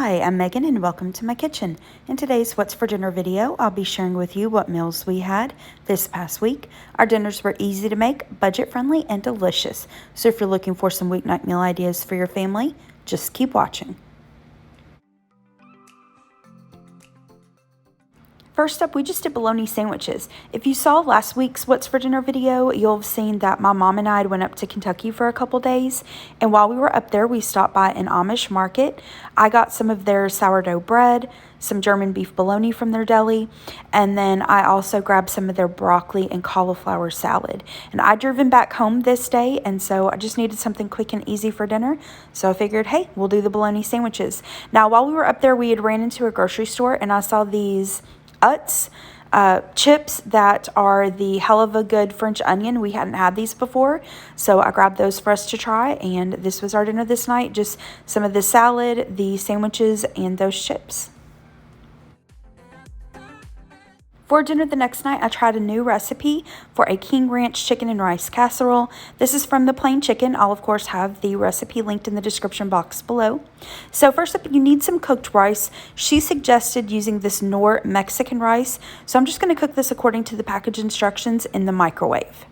Hi, I'm Megan and welcome to my kitchen. In today's What's for Dinner video, I'll be sharing with you what meals we had this past week. Our dinners were easy to make, budget-friendly, and delicious. So if you're looking for some weeknight meal ideas for your family, just keep watching. First up, we just did bologna sandwiches. If you saw last week's What's for Dinner video, you'll have seen that my mom and I went up to Kentucky for a couple days. And while we were up there, we stopped by an Amish market. I got some of their sourdough bread, some German beef bologna from their deli, and then I also grabbed some of their broccoli and cauliflower salad. And I'd driven back home this day, and so I just needed something quick and easy for dinner. So I figured, hey, we'll do the bologna sandwiches. Now, while we were up there, we had ran into a grocery store, and I saw these Utz chips that are the hell of a good French onion. We hadn't had these before, so I grabbed those for us to try, and this was our dinner this night. Just some of the salad, the sandwiches, and those chips. For dinner the next night, I tried a new recipe for a King Ranch chicken and rice casserole. This is from the Plain Chicken. I'll, of course, have the recipe linked in the description box below. So first up, you need some cooked rice. She suggested using this Knorr Mexican rice. So I'm just going to cook this according to the package instructions in the microwave.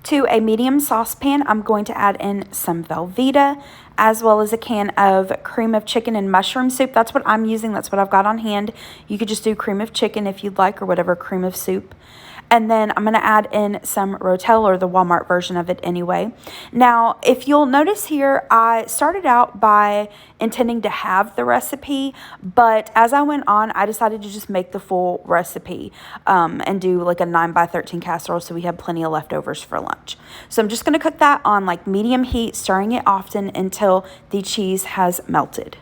To a medium saucepan, I'm going to add in some Velveeta, as well as a can of cream of chicken and mushroom soup. That's what I'm using. That's what I've got on hand. You could just do cream of chicken if you'd like, or whatever cream of soup. And then I'm going to add in some Rotel, or the Walmart version of it anyway. Now, if you'll notice here, I started out by intending to have the recipe, but as I went on, I decided to just make the full recipe and do like a 9x13 casserole, so we had plenty of leftovers for lunch. So I'm just going to cook that on like medium heat, stirring it often until the cheese has melted.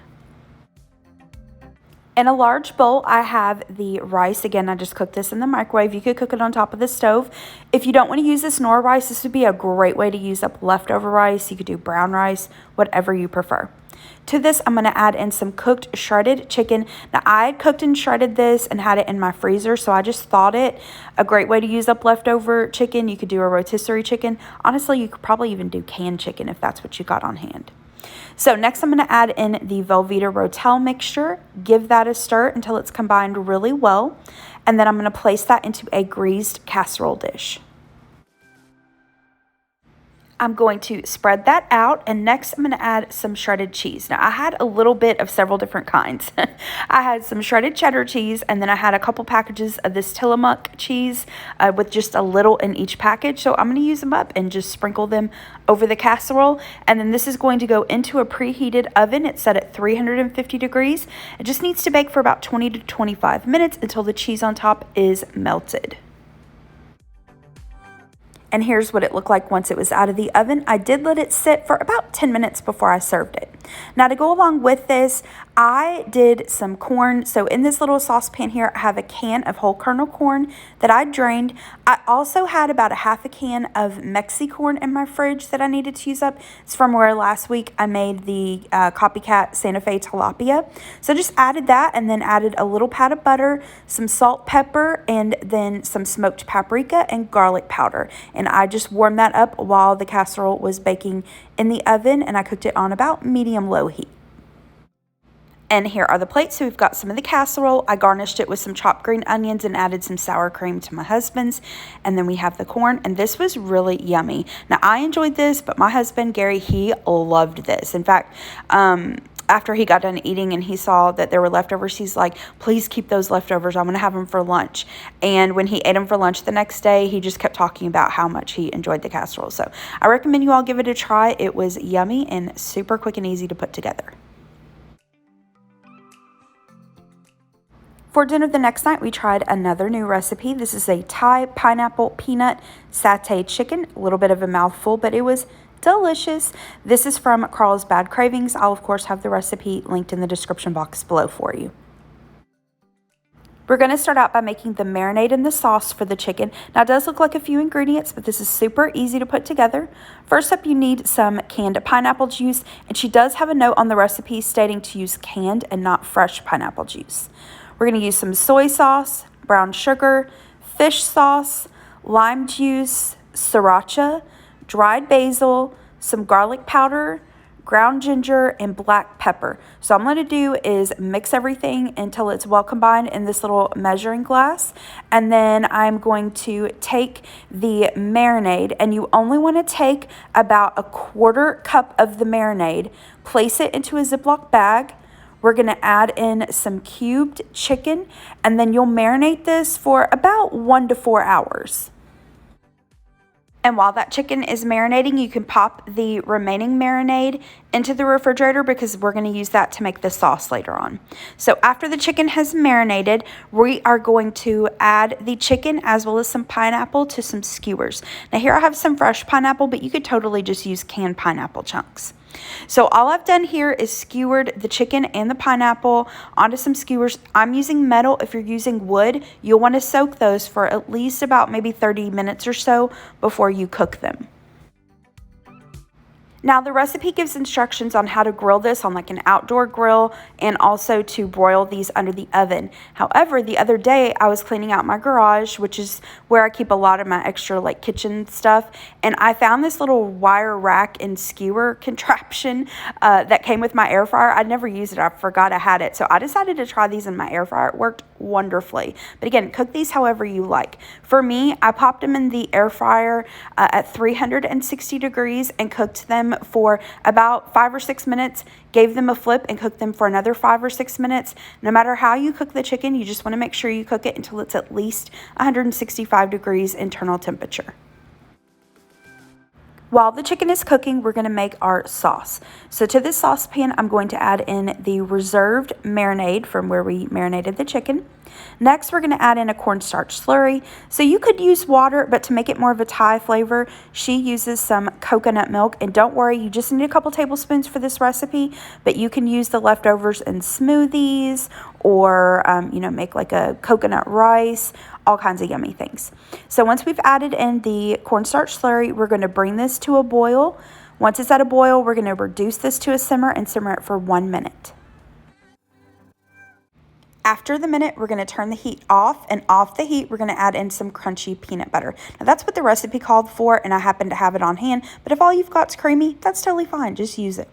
In a large bowl, I have the rice. Again, I just cooked this in the microwave. You could cook it on top of the stove. If you don't want to use this Knorr rice, this would be a great way to use up leftover rice. You could do brown rice, whatever you prefer. To this, I'm going to add in some cooked shredded chicken. Now, I had cooked and shredded this and had it in my freezer, so I just thought it a great way to use up leftover chicken. You could do a rotisserie chicken. Honestly, you could probably even do canned chicken if that's what you got on hand. So next I'm going to add in the Velveeta Rotel mixture, give that a stir until it's combined really well, and then I'm going to place that into a greased casserole dish. I'm going to spread that out, and next I'm going to add some shredded cheese. Now, I had a little bit of several different kinds. I had some shredded cheddar cheese, and then I had a couple packages of this Tillamook cheese with just a little in each package. So I'm going to use them up and just sprinkle them over the casserole. And then this is going to go into a preheated oven. It's set at 350 degrees. It just needs to bake for about 20 to 25 minutes until the cheese on top is melted. And here's what it looked like once it was out of the oven. I did let it sit for about 10 minutes before I served it. Now, to go along with this, I did some corn. So in this little saucepan here, I have a can of whole kernel corn that I drained. I also had about a half a can of Mexicorn in my fridge that I needed to use up. It's from where last week I made the Copycat Santa Fe tilapia. So I just added that, and then added a little pat of butter, some salt, pepper, and then some smoked paprika and garlic powder. And I just warmed that up while the casserole was baking in the oven, and I cooked it on about medium-low heat. And here are the plates. So we've got some of the casserole. I garnished it with some chopped green onions and added some sour cream to my husband's. And then we have the corn, and this was really yummy. Now, I enjoyed this, but my husband, Gary, he loved this. In fact, after he got done eating and he saw that there were leftovers, he's like, please keep those leftovers. I'm going to have them for lunch. And when he ate them for lunch the next day, he just kept talking about how much he enjoyed the casserole. So I recommend you all give it a try. It was yummy and super quick and easy to put together. For dinner the next night, we tried another new recipe. This is a Thai pineapple peanut satay chicken. A little bit of a mouthful, but it was delicious. This is from Carl's Bad Cravings. I'll, of course, have the recipe linked in the description box below for you. We're going to start out by making the marinade and the sauce for the chicken. Now, it does look like a few ingredients, but this is super easy to put together. First up, you need some canned pineapple juice, and she does have a note on the recipe stating to use canned and not fresh pineapple juice. We're going to use some soy sauce, brown sugar, fish sauce, lime juice, sriracha, dried basil, some garlic powder, ground ginger, and black pepper. So all I'm going to do is mix everything until it's well combined in this little measuring glass. And then I'm going to take the marinade, and you only want to take about a 1/4 cup of the marinade, place it into a Ziploc bag. We're going to add in some cubed chicken, and then you'll marinate this for about 1 to 4 hours. And while that chicken is marinating, you can pop the remaining marinade into the refrigerator because we're going to use that to make the sauce later on. So after the chicken has marinated, we are going to add the chicken as well as some pineapple to some skewers. Now here I have some fresh pineapple, but you could totally just use canned pineapple chunks. So all I've done here is skewered the chicken and the pineapple onto some skewers. I'm using metal. If you're using wood, you'll want to soak those for at least about maybe 30 minutes or so before you cook them. Now the recipe gives instructions on how to grill this on like an outdoor grill and also to broil these under the oven. However, the other day I was cleaning out my garage, which is where I keep a lot of my extra like kitchen stuff, and I found this little wire rack and skewer contraption that came with my air fryer. I'd never used it. I forgot I had it. So I decided to try these in my air fryer. It worked wonderfully. But again, cook these however you like. For me, I popped them in the air fryer at 360 degrees and cooked them for about 5 or 6 minutes, gave them a flip and cooked them for another 5 or 6 minutes. No matter how you cook the chicken, you just want to make sure you cook it until it's at least 165 degrees internal temperature. While the chicken is cooking, we're going to make our sauce. So to this saucepan, I'm going to add in the reserved marinade from where we marinated the chicken. Next, we're going to add in a cornstarch slurry. So you could use water, but to make it more of a Thai flavor, she uses some coconut milk. And don't worry, you just need a couple tablespoons for this recipe, but you can use the leftovers in smoothies or, make like a coconut rice, all kinds of yummy things. So once we've added in the cornstarch slurry, we're going to bring this to a boil. Once it's at a boil, we're going to reduce this to a simmer and simmer it for 1 minute. After the minute, we're going to turn the heat off, and off the heat, we're going to add in some crunchy peanut butter. Now, that's what the recipe called for, and I happen to have it on hand, but if all you've got is creamy, that's totally fine. Just use it.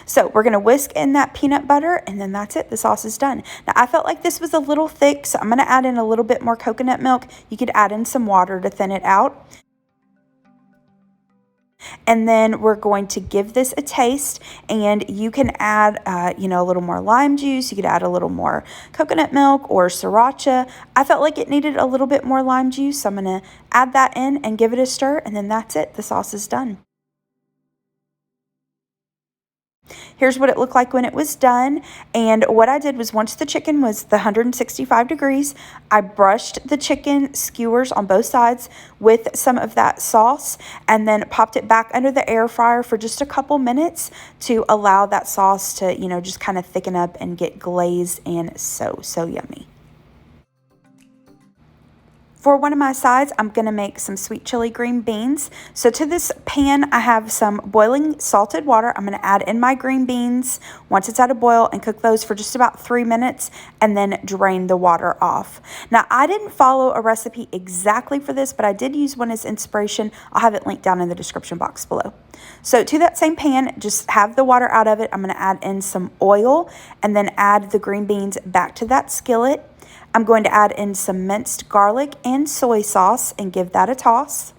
So we're going to whisk in that peanut butter, and then that's it. The sauce is done. Now, I felt like this was a little thick, so I'm going to add in a little bit more coconut milk. You could add in some water to thin it out. And then we're going to give this a taste, and you can add, a little more lime juice. You could add a little more coconut milk or sriracha. I felt like it needed a little bit more lime juice, so I'm going to add that in and give it a stir, and then that's it. The sauce is done. Here's what it looked like when it was done. And what I did was once the chicken was the 165 degrees, I brushed the chicken skewers on both sides with some of that sauce and then popped it back under the air fryer for just a couple minutes to allow that sauce to, just kind of thicken up and get glazed and so yummy. For one of my sides, I'm going to make some sweet chili green beans. So to this pan, I have some boiling salted water. I'm going to add in my green beans once it's at a boil and cook those for just about 3 minutes and then drain the water off. Now, I didn't follow a recipe exactly for this, but I did use one as inspiration. I'll have it linked down in the description box below. So to that same pan, just have the water out of it. I'm going to add in some oil and then add the green beans back to that skillet. I'm going to add in some minced garlic and soy sauce and give that a toss.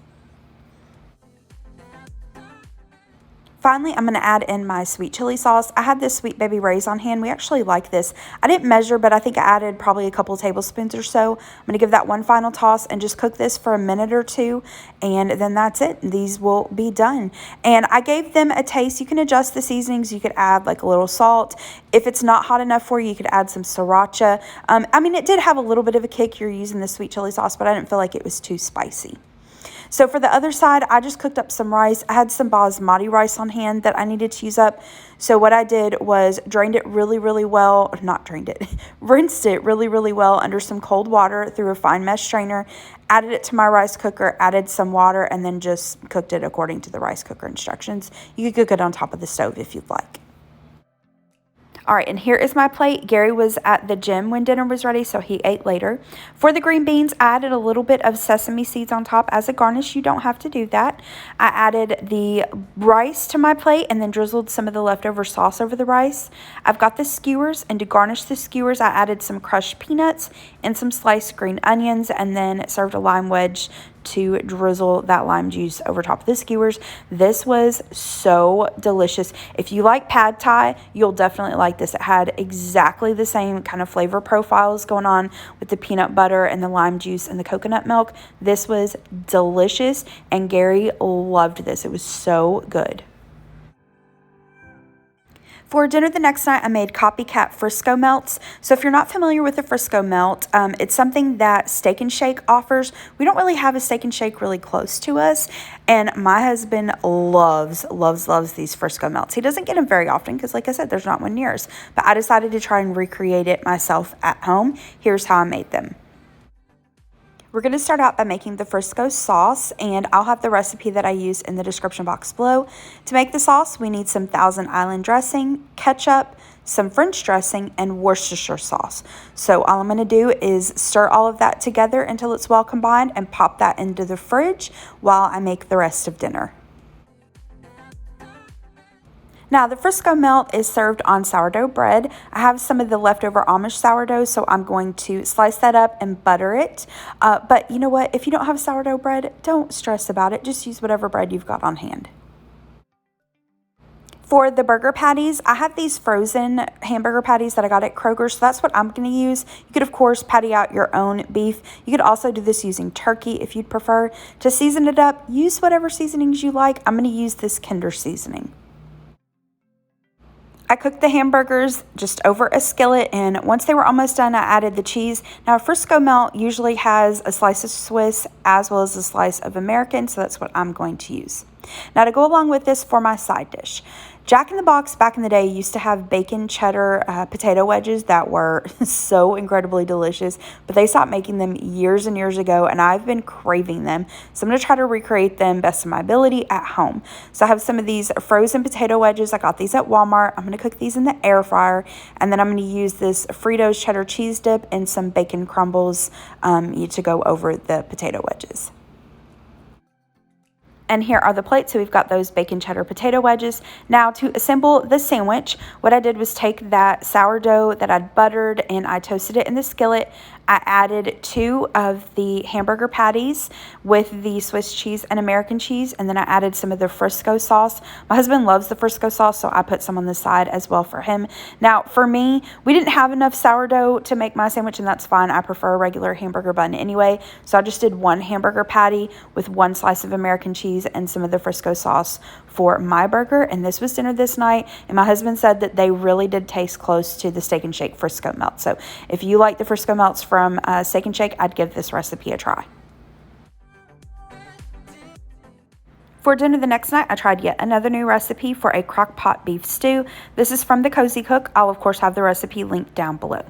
Finally, I'm going to add in my sweet chili sauce. I had this Sweet Baby Ray's on hand. We actually like this. I didn't measure, but I think I added probably a couple tablespoons or so. I'm going to give that one final toss and just cook this for a minute or two, and then that's it. These will be done. And I gave them a taste. You can adjust the seasonings. You could add like a little salt. If it's not hot enough for you, you could add some sriracha. It did have a little bit of a kick. You're using the sweet chili sauce, but I didn't feel like it was too spicy. So for the other side, I just cooked up some rice. I had some basmati rice on hand that I needed to use up. So what I did was drained it really, really well. Not drained it. Rinsed it really, really well under some cold water through a fine mesh strainer. Added it to my rice cooker, added some water, and then just cooked it according to the rice cooker instructions. You could cook it on top of the stove if you'd like. All right, and here is my plate. Gary was at the gym when dinner was ready, so he ate later. For the green beans, I added a little bit of sesame seeds on top as a garnish. You don't have to do that. I added the rice to my plate and then drizzled some of the leftover sauce over the rice. I've got the skewers, and to garnish the skewers, I added some crushed peanuts and some sliced green onions, and then served a lime wedge to drizzle that lime juice over top of the skewers. This was so delicious. If you like pad thai, you'll definitely like this. It had exactly the same kind of flavor profiles going on with the peanut butter and the lime juice and the coconut milk. This was delicious, and Gary loved this. It was so good. For dinner the next night, I made Copycat Frisco melts. So if you're not familiar with the Frisco melt, it's something that Steak and Shake offers. We don't really have a Steak and Shake really close to us, and my husband loves these Frisco melts. He doesn't get them very often because, like I said, there's not one near us. But I decided to try and recreate it myself at home. Here's how I made them. We're going to start out by making the Frisco sauce, and I'll have the recipe that I use in the description box below. To make the sauce, we need some Thousand Island dressing, ketchup, some French dressing, and Worcestershire sauce. So all I'm going to do is stir all of that together until it's well combined and pop that into the fridge while I make the rest of dinner. Now, the Frisco melt is served on sourdough bread. I have some of the leftover Amish sourdough, so I'm going to slice that up and butter it. But you know what? If you don't have sourdough bread, don't stress about it. Just use whatever bread you've got on hand. For the burger patties, I have these frozen hamburger patties that I got at Kroger, so that's what I'm going to use. You could, of course, patty out your own beef. You could also do this using turkey if you'd prefer. To season it up, use whatever seasonings you like. I'm going to use this Kinder seasoning. I cooked the hamburgers just over a skillet, and once they were almost done, I added the cheese. Now, a Frisco melt usually has a slice of Swiss as well as a slice of American, so that's what I'm going to use. Now, to go along with this for my side dish, Jack in the Box back in the day used to have bacon cheddar potato wedges that were so incredibly delicious, but they stopped making them years and years ago, and I've been craving them. So I'm going to try to recreate them best of my ability at home. So I have some of these frozen potato wedges. I got these at Walmart. I'm going to cook these in the air fryer, and then I'm going to use this Fritos cheddar cheese dip and some bacon crumbles to go over the potato wedges. And here are the plates. So we've got those bacon cheddar potato wedges. Now, to assemble the sandwich, what I did was take that sourdough that I'd buttered and I toasted it in the skillet. I added 2 of the hamburger patties with the Swiss cheese and American cheese, and then I added some of the Frisco sauce. My husband loves the Frisco sauce, so I put some on the side as well for him. Now, for me, we didn't have enough sourdough to make my sandwich, and that's fine. I prefer a regular hamburger bun anyway, so I just did 1 hamburger patty with 1 slice of American cheese and some of the Frisco sauce for my burger, and this was dinner this night, and my husband said that they really did taste close to the Steak and Shake Frisco melt. So if you like the Frisco melts from Steak and Shake, I'd give this recipe a try. For dinner the next night, I tried yet another new recipe for a Crockpot beef stew. This is from the Cozy Cook. I'll of course have the recipe linked down below.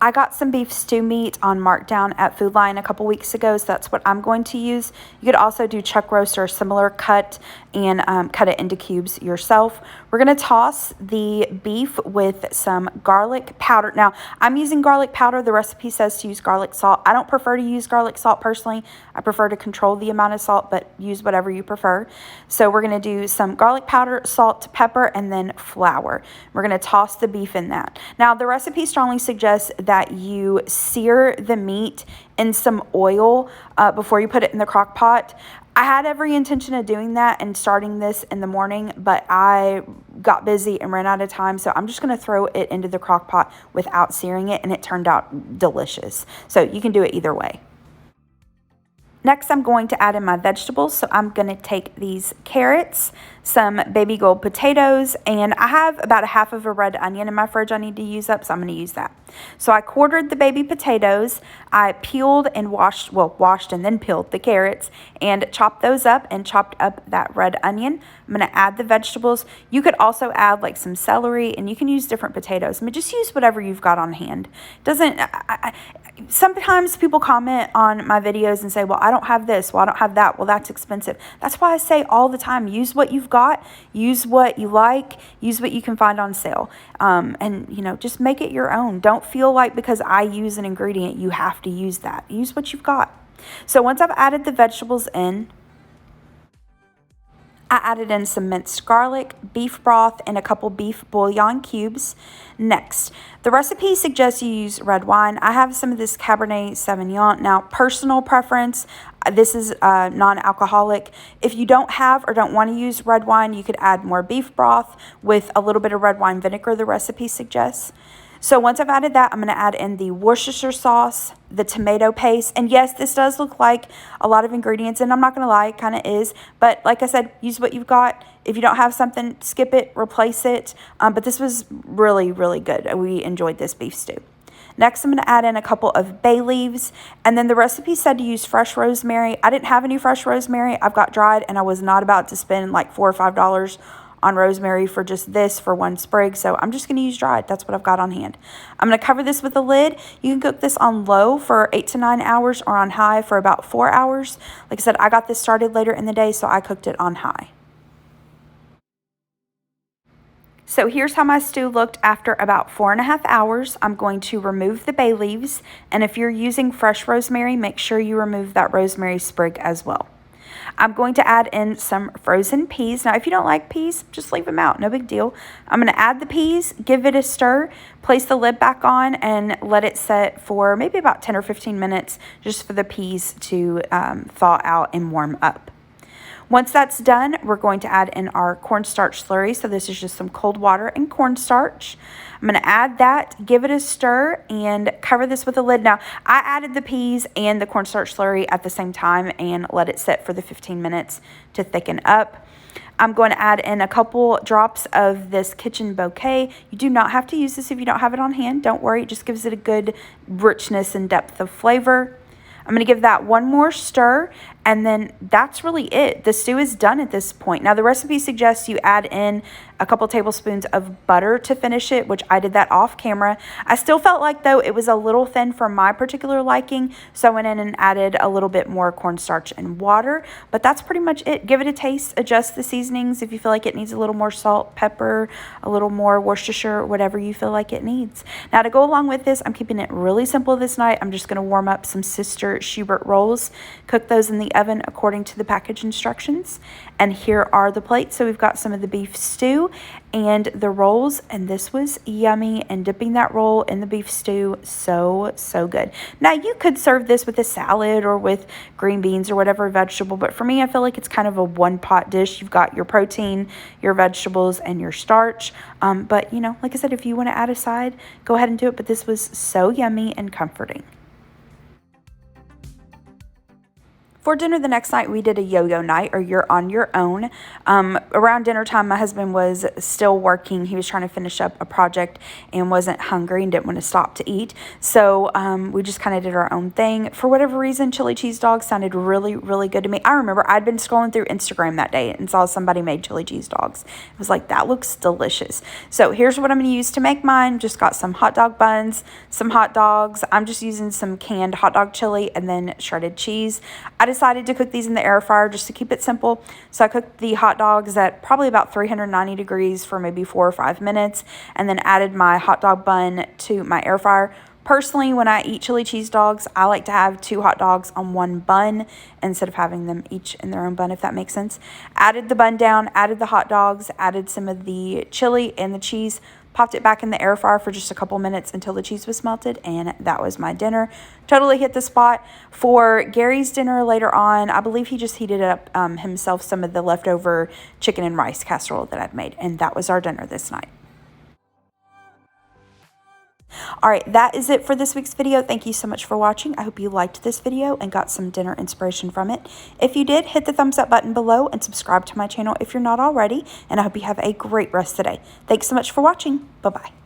I got some beef stew meat on markdown at Food Lion a couple weeks ago, so that's what I'm going to use. You could also do chuck roast or a similar cut and cut it into cubes yourself. We're going to toss the beef with some garlic powder. Now, I'm using garlic powder. The recipe says to use garlic salt. I don't prefer to use garlic salt personally. I prefer to control the amount of salt, but use whatever you prefer. So we're going to do some garlic powder, salt, pepper, and then flour. We're going to toss the beef in that. Now, the recipe strongly suggests that you sear the meat in some oil before you put it in the crock pot. I had every intention of doing that and starting this in the morning, but I got busy and ran out of time, so I'm just going to throw it into the crock pot without searing it, and it turned out delicious. So you can do it either way. Next, I'm going to add in my vegetables. So I'm going to take these carrots, some baby gold potatoes, and I have about a half of a red onion in my fridge I need to use up, so I'm going to use that. So I quartered the baby potatoes. I peeled and washed and then peeled the carrots and chopped those up and chopped up that red onion. I'm going to add the vegetables. You could also add like some celery, and you can use different potatoes. I mean, just use whatever you've got on hand. Sometimes people comment on my videos and say, well, I don't have this. Well, I don't have that. Well, that's expensive. That's why I say all the time, use what you've got, use what you like, use what you can find on sale. And, you know, just make it your own. Don't feel like because I use an ingredient, you have to use that. Use what you've got. So once I've added the vegetables in, I added in some minced garlic, beef broth, and a couple beef bouillon cubes. Next, the recipe suggests you use red wine. I have some of this Cabernet Sauvignon. Now, personal preference, this is non-alcoholic. If you don't have or don't want to use red wine, you could add more beef broth with a little bit of red wine vinegar, the recipe suggests. So once I've added that, I'm going to add in the Worcestershire sauce, the tomato paste. And yes, this does look like a lot of ingredients, and I'm not going to lie, it kind of is. But like I said, use what you've got. If you don't have something, skip it, replace it. But this was really, really good. We enjoyed this beef stew. Next, I'm going to add in a couple of bay leaves. And then the recipe said to use fresh rosemary. I didn't have any fresh rosemary. I've got dried, and I was not about to spend like $4 or $5 on rosemary for just this for one sprig. So I'm just going to use dried. That's what I've got on hand. I'm going to cover this with a lid. You can cook this on low for 8 to 9 hours or on high for about 4 hours. Like I said, I got this started later in the day, so I cooked it on high. So here's how my stew looked after about 4.5 hours. I'm going to remove the bay leaves. And if you're using fresh rosemary, make sure you remove that rosemary sprig as well. I'm going to add in some frozen peas. Now, if you don't like peas, just leave them out. No big deal. I'm going to add the peas, give it a stir, place the lid back on, and let it set for maybe about 10 or 15 minutes just for the peas to thaw out and warm up. Once that's done, we're going to add in our cornstarch slurry. So this is just some cold water and cornstarch. I'm going to add that, give it a stir, and cover this with a lid. Now, I added the peas and the cornstarch slurry at the same time and let it sit for the 15 minutes to thicken up. I'm going to add in a couple drops of this kitchen bouquet. You do not have to use this if you don't have it on hand. Don't worry, it just gives it a good richness and depth of flavor. I'm going to give that one more stir, and then that's really it. The stew is done at this point. Now, the recipe suggests you add in a couple tablespoons of butter to finish it, which I did that off camera. I still felt like, though, it was a little thin for my particular liking, so I went in and added a little bit more cornstarch and water. But that's pretty much it. Give it a taste. Adjust the seasonings if you feel like it needs a little more salt, pepper, a little more Worcestershire, whatever you feel like it needs. Now, to go along with this, I'm keeping it really simple this night. I'm just going to warm up some Sister Schubert rolls, cook those in the oven according to the package instructions. And here are the plates. So we've got some of the beef stew and the rolls, and this was yummy. And dipping that roll in the beef stew, so good. Now, you could serve this with a salad or with green beans or whatever vegetable, but for me, I feel like it's kind of a one-pot dish. You've got your protein, your vegetables, and your starch. But, you know, like I said, if you want to add a side, go ahead and do it. But this was so yummy and comforting. For dinner the next night, we did a yo-yo night, or you're on your own. Around dinner time, my husband was still working. He was trying to finish up a project and wasn't hungry and didn't want to stop to eat. So we just kind of did our own thing. For whatever reason, chili cheese dogs sounded really, really good to me. I remember I'd been scrolling through Instagram that day and saw somebody made chili cheese dogs. I was like, that looks delicious. So here's what I'm going to use to make mine. Just got some hot dog buns, some hot dogs. I'm just using some canned hot dog chili and then shredded cheese. I decided to cook these in the air fryer just to keep it simple. So I cooked the hot dogs at probably about 390 degrees for maybe 4 or 5 minutes, and then added my hot dog bun to my air fryer. Personally, when I eat chili cheese dogs, I like to have 2 hot dogs on one bun instead of having them each in their own bun, if that makes sense. Added the bun down, added the hot dogs, added some of the chili and the cheese, popped it back in the air fryer for just a couple minutes until the cheese was melted, and that was my dinner. Totally hit the spot. For Gary's dinner later on, I believe he just heated up himself some of the leftover chicken and rice casserole that I'd made, and that was our dinner this night. All right, that is it for this week's video. Thank you so much for watching. I hope you liked this video and got some dinner inspiration from it. If you did, hit the thumbs up button below and subscribe to my channel if you're not already. And I hope you have a great rest of the day. Thanks so much for watching. Bye-bye.